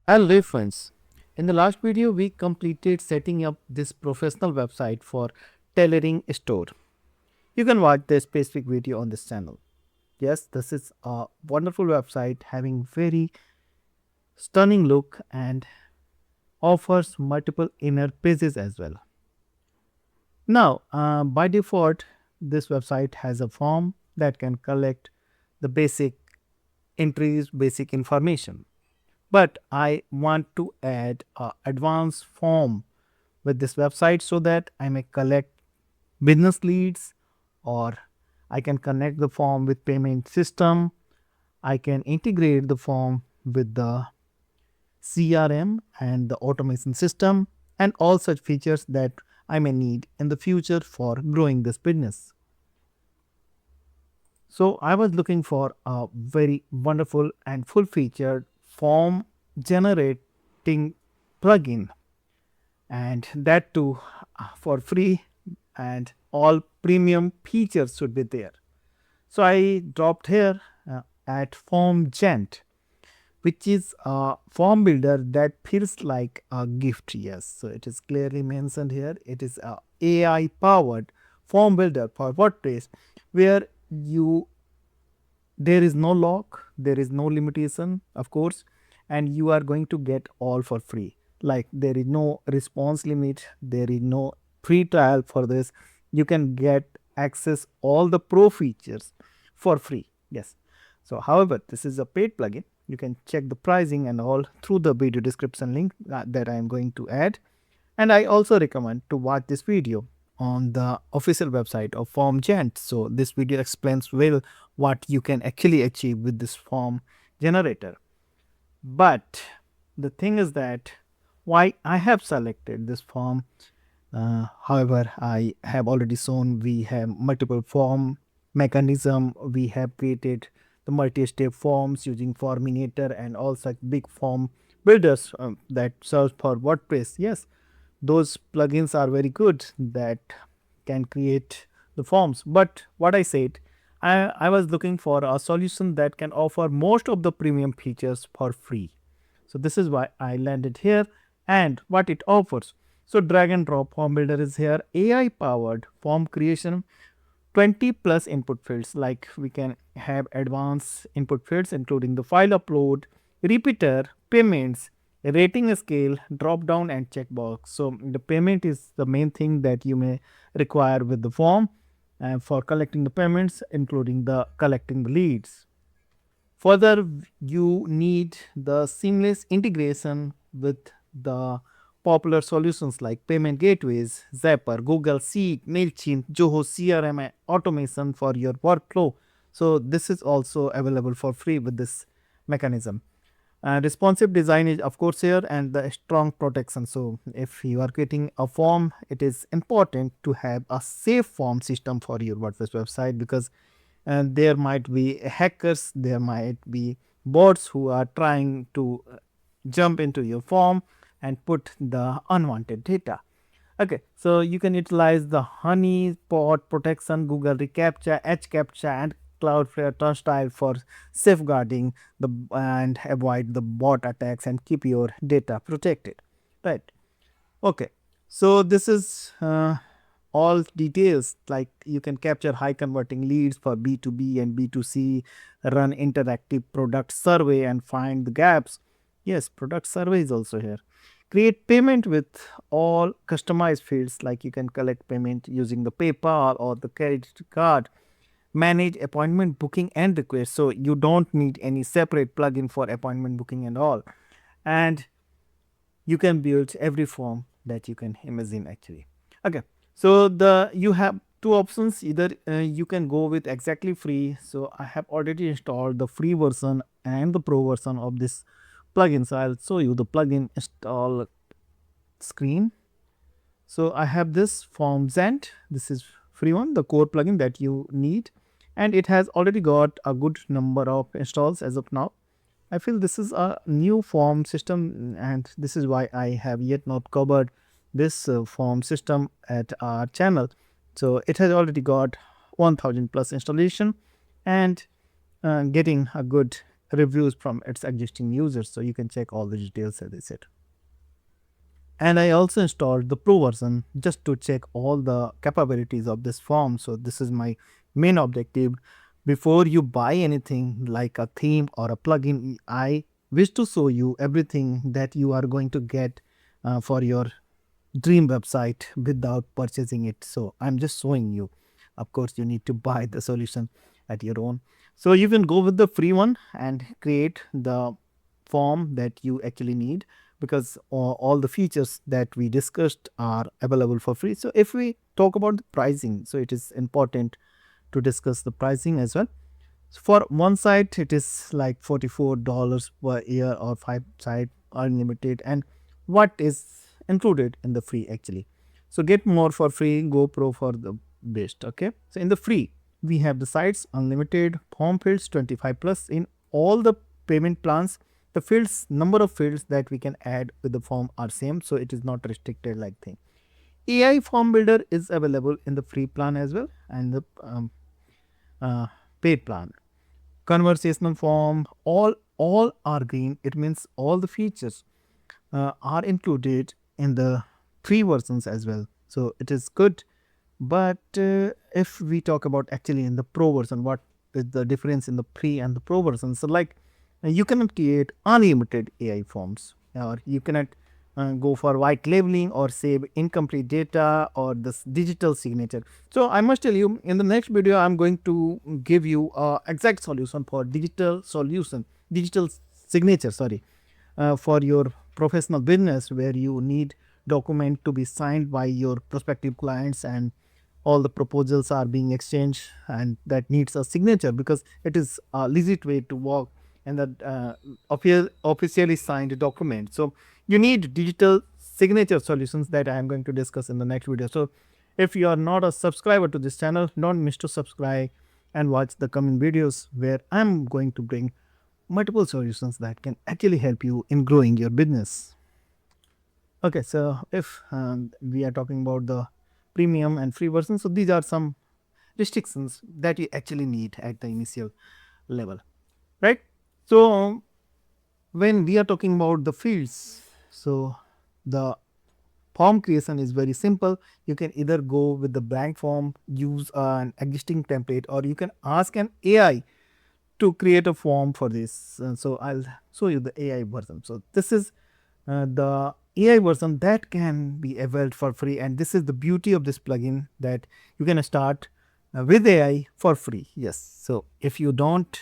Hello friends, in the last video we completed setting up this professional website for tailoring store. You can watch the specific video on this channel. Yes, this is a wonderful website having very stunning look and offers multiple inner pages as well. Now, by default, this website has a form that can collect the basic entries, basic information. But I want to add a advanced form with this website so that I may collect business leads, or I can connect the form with payment system. I can integrate the form with the CRM and the automation system and all such features that I may need in the future for growing this business. So I was looking for a very wonderful and full featured form generating plugin, and that too for free, and all premium features should be there. So I dropped here at FormGent, which is a form builder that feels like a gift. Yes, so it is clearly mentioned here. It is a AI powered form builder for WordPress, where you there is no lock, there is no limitation, of course, and you are going to get all for free. Like there is no response limit, there is no free trial for this. You can get access all the pro features for free. Yes. So however, this is a paid plugin. You can check the pricing and all through the video description link that I am going to add. And I also recommend to watch this video on the official website of FormGent. So this video explains well what you can actually achieve with this form generator. But the thing is that why I have selected this form. However, I have already shown we have multiple form mechanism. We have created the multi-step forms using Forminator and all such big form builders that serves for WordPress. Yes, those plugins are very good that can create the forms. But what I said, I was looking for a solution that can offer most of the premium features for free. So this is why I landed here and what it offers. So drag and drop form builder is here, AI powered form creation, 20 plus input fields. Like we can have advanced input fields including the file upload, repeater, payments, rating scale, drop down and checkbox. So the payment is the main thing that you may require with the form and for collecting the payments, including the collecting the leads. Further, you need the seamless integration with the popular solutions like payment gateways, Zapper, Google Seek, MailChimp, Zoho CRM, and automation for your workflow. So this is also available for free with this mechanism. Responsive design is of course here, and the strong protection. So if you are creating a form, it is important to have a safe form system for your WordPress website, because there might be hackers, there might be bots who are trying to jump into your form and put the unwanted data. Okay, so you can utilize the honey pot protection, Google reCAPTCHA, HCAPTCHA, and Cloudflare Turnstile for safeguarding the and avoid the bot attacks and keep your data protected. Right. Okay. So this is all details, like you can capture high converting leads for B2B and B2C, run interactive product survey and find the gaps. Yes, product survey is also here. Create payment with all customized fields, like you can collect payment using the PayPal or the credit card. Manage appointment booking and request. So you don't need any separate plugin for appointment booking and all. And you can build every form that you can imagine actually. Okay, so the you have two options. Either you can go with exactly free. So I have already installed the free version and the pro version of this plugin. So I'll show you the plugin install screen. So I have this FormGent. This is free one, the core plugin that you need, and it has already got a good number of installs as of now. I feel this is a new form system, and this is why I have yet not covered this form system at our channel. So it has already got 1000 plus installation and getting a good reviews from its existing users, so you can check all the details as I said. And I also installed the pro version just to check all the capabilities of this form. So this is my main objective. Before you buy anything like a theme or a plugin, I wish to show you everything that you are going to get for your dream website without purchasing it. So I'm just showing you. Of course, you need to buy the solution at your own. So you can go with the free one and create the form that you actually need, because all the features that we discussed are available for free. So if we talk about the pricing, so it is important to discuss the pricing as well. So for one site, it is like $44 per year or 5 site unlimited. And what is included in the free actually? So get more for free, go pro for the best. Okay. So in the free, we have the sites unlimited, form fields 25 plus in all the payment plans. The fields, number of fields that we can add with the form are same. So it is not restricted like thing. AI form builder is available in the free plan as well, and the paid plan. Conversational form, all are green. It means all the features are included in the free versions as well. So it is good. But if we talk about actually in the pro version, what is the difference in the pre and the pro version? So like you cannot create unlimited AI forms, or you cannot go for white labeling or save incomplete data or this digital signature. So I must tell you, in the next video I'm going to give you a exact solution for digital signature, sorry, for your professional business, where you need document to be signed by your prospective clients and all the proposals are being exchanged, and that needs a signature because it is a legit way to work, and that officially signed document. So you need digital signature solutions that I am going to discuss in the next video. So if you are not a subscriber to this channel, don't miss to subscribe and watch the coming videos where I'm going to bring multiple solutions that can actually help you in growing your business. Okay, so if we are talking about the premium and free version, so these are some restrictions that you actually need at the initial level, right? So when we are talking about the fields, so the form creation is very simple. You can either go with the blank form, use an existing template, or you can ask an AI to create a form for this. So I'll show you the AI version. So this is the AI version that can be availed for free, and this is the beauty of this plugin, that you can start with AI for free. Yes. So if you don't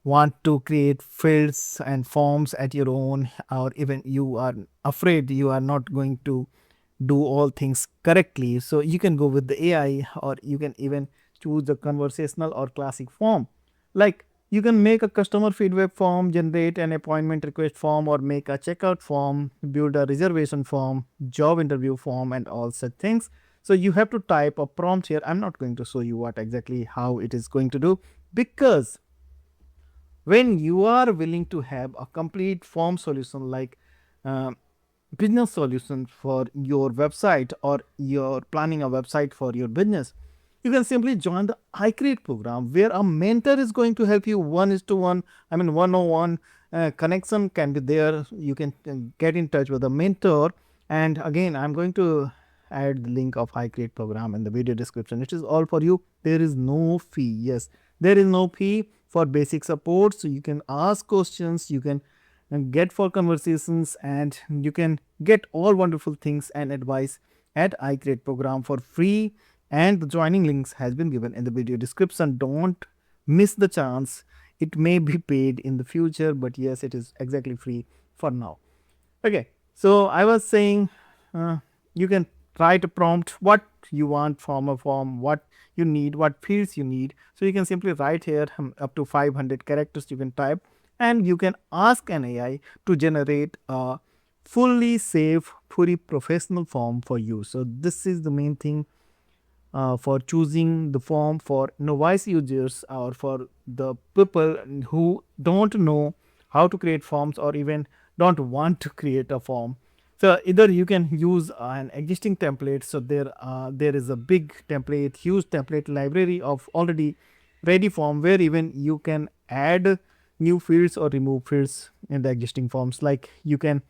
want to create fields and forms at your own, or even you are afraid you are not going to do all things correctly, so you can go with the AI, or you can even choose the conversational or classic form. Like you can make a customer feedback form, generate an appointment request form, or make a checkout form, build a reservation form, job interview form, and all such things. So you have to type a prompt here. I'm not going to show you what exactly how it is going to do, because when you are willing to have a complete form solution like uh, business solution for your website, or you're planning a website for your business, you can simply join the iCreate program, where a mentor is going to help you 1:1. I mean 101 connection can be there. You can get in touch with a mentor, and again I'm going to add the link of iCreate program in the video description. It is all for you. There is no fee. Yes, there is no fee for basic support. So you can ask questions, you can get for conversations, and you can get all wonderful things and advice at iCreate program for free. And the joining links has been given in the video description. Don't miss the chance. It may be paid in the future, but yes, it is exactly free for now. Okay, so I was saying you can write a prompt what you want from a form, what you need, what fields you need. So you can simply write here up to 500 characters you can type, and you can ask an AI to generate a fully safe, fully professional form for you. So this is the main thing for choosing the form for novice users, or for the people who don't know how to create forms, or even don't want to create a form. So either you can use an existing template. So there is a big template, huge template library of already ready form, where even you can add new fields or remove fields in the existing forms. Like you can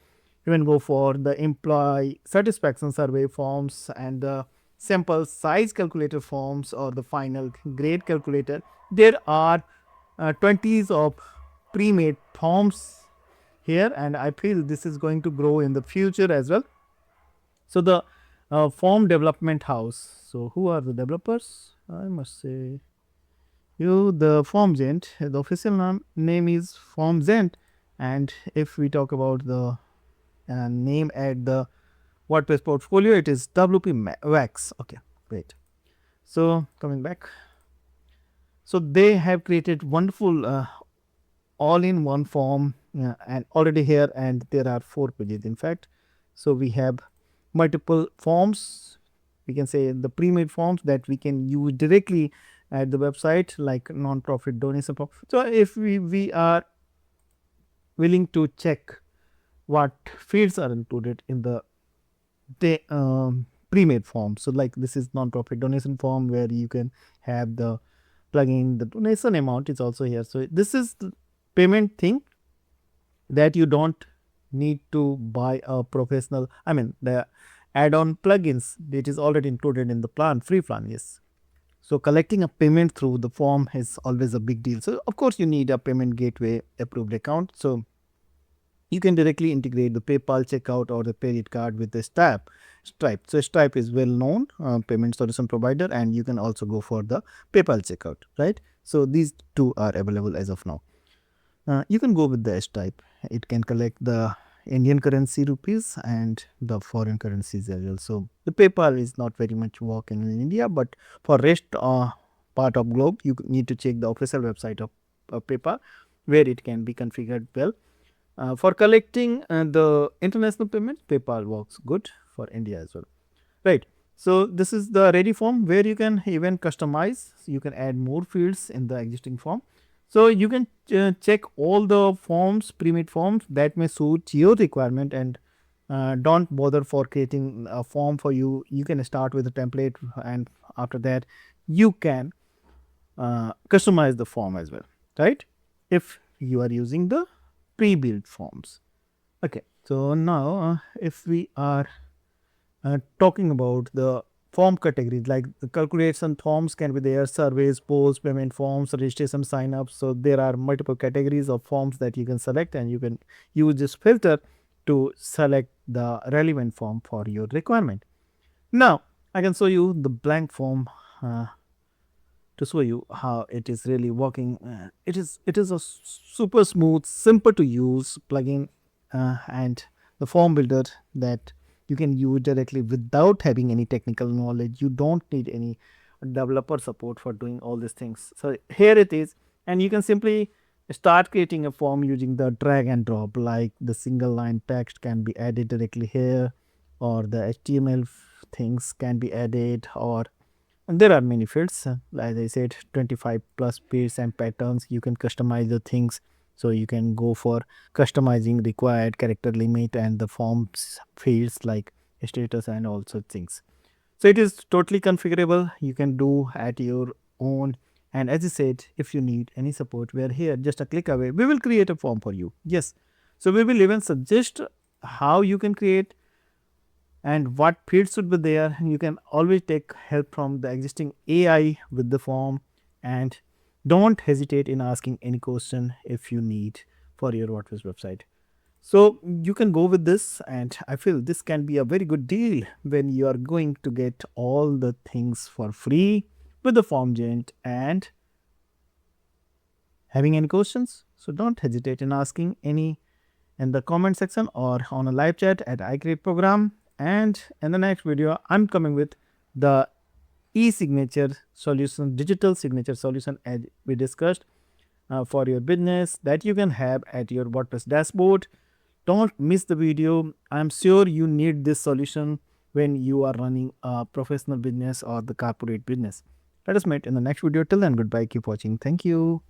even go for the employee satisfaction survey forms and the sample size calculator forms or the final grade calculator. There are 20s of pre-made forms here, and I feel this is going to grow in the future as well. So the form development house. So who are the developers? I must say the FormGent. The official name is FormGent, and if we talk about the name at the WordPress portfolio, it is WP Wax. Okay, great. So coming back, so they have created wonderful all-in-one form and already here, and there are 4 pages in fact. So we have multiple forms. We can say the pre-made forms that we can use directly at the website, like non-profit donation form. So if we are willing to check what fields are included in the pre-made form. So like this is non-profit donation form where you can have the plugin, the donation amount is also here. So this is the payment thing that you don't need to buy a professional, I mean the add-on plugins, it is already included in the plan, free plan. Yes. So collecting a payment through the form is always a big deal. So of course you need a payment gateway approved account. So you can directly integrate the PayPal checkout or the credit card with the Stripe. So Stripe is well known payment solution provider, and you can also go for the PayPal checkout, right? So these two are available as of now. You can go with the Stripe. It can collect the Indian currency rupees and the foreign currencies as well. So the PayPal is not very much work in India, but for rest part of globe, you need to check the official website of PayPal where it can be configured well. For collecting the international payments, PayPal works good for India as well, right? So this is the ready form where you can even customize. You can add more fields in the existing form. So you can check all the forms, pre-made forms that may suit your requirement, and don't bother for creating a form for you. You can start with a template, and after that you can customize the form as well, right? If you are using the pre-built forms. Okay, so now if we are talking about the form categories, like the calculation forms can be there, surveys, polls, payment forms, registration, sign ups. So there are multiple categories of forms that you can select, and you can use this filter to select the relevant form for your requirement. Now I can show you the blank form to show you how it is really working. It is a super smooth, simple to use plugin and the form builder that you can use directly without having any technical knowledge. You don't need any developer support for doing all these things. So here it is, and you can simply start creating a form using the drag and drop, like the single line text can be added directly here, or the HTML things can be added, or and there are many fields, as I said, 25 plus pairs and patterns. You can customize the things. So you can go for customizing required character limit and the forms fields like status and also things. So it is totally configurable. You can do at your own. And as I said, if you need any support, we are here just a click away. We will create a form for you. Yes. So we will even suggest how you can create and what fields should be there. You can always take help from the existing AI with the form, and don't hesitate in asking any question if you need for your WordPress website. So you can go with this, and I feel this can be a very good deal when you are going to get all the things for free with the FormGent. And having any questions, so don't hesitate in asking any in the comment section or on a live chat at iCreate And in the next video, I'm coming with the e-signature solution, digital signature solution, as we discussed for your business that you can have at your WordPress dashboard. Don't miss the video. I'm sure you need this solution when you are running a professional business or the corporate business. Let us meet in the next video. Till then, goodbye. Keep watching. Thank you.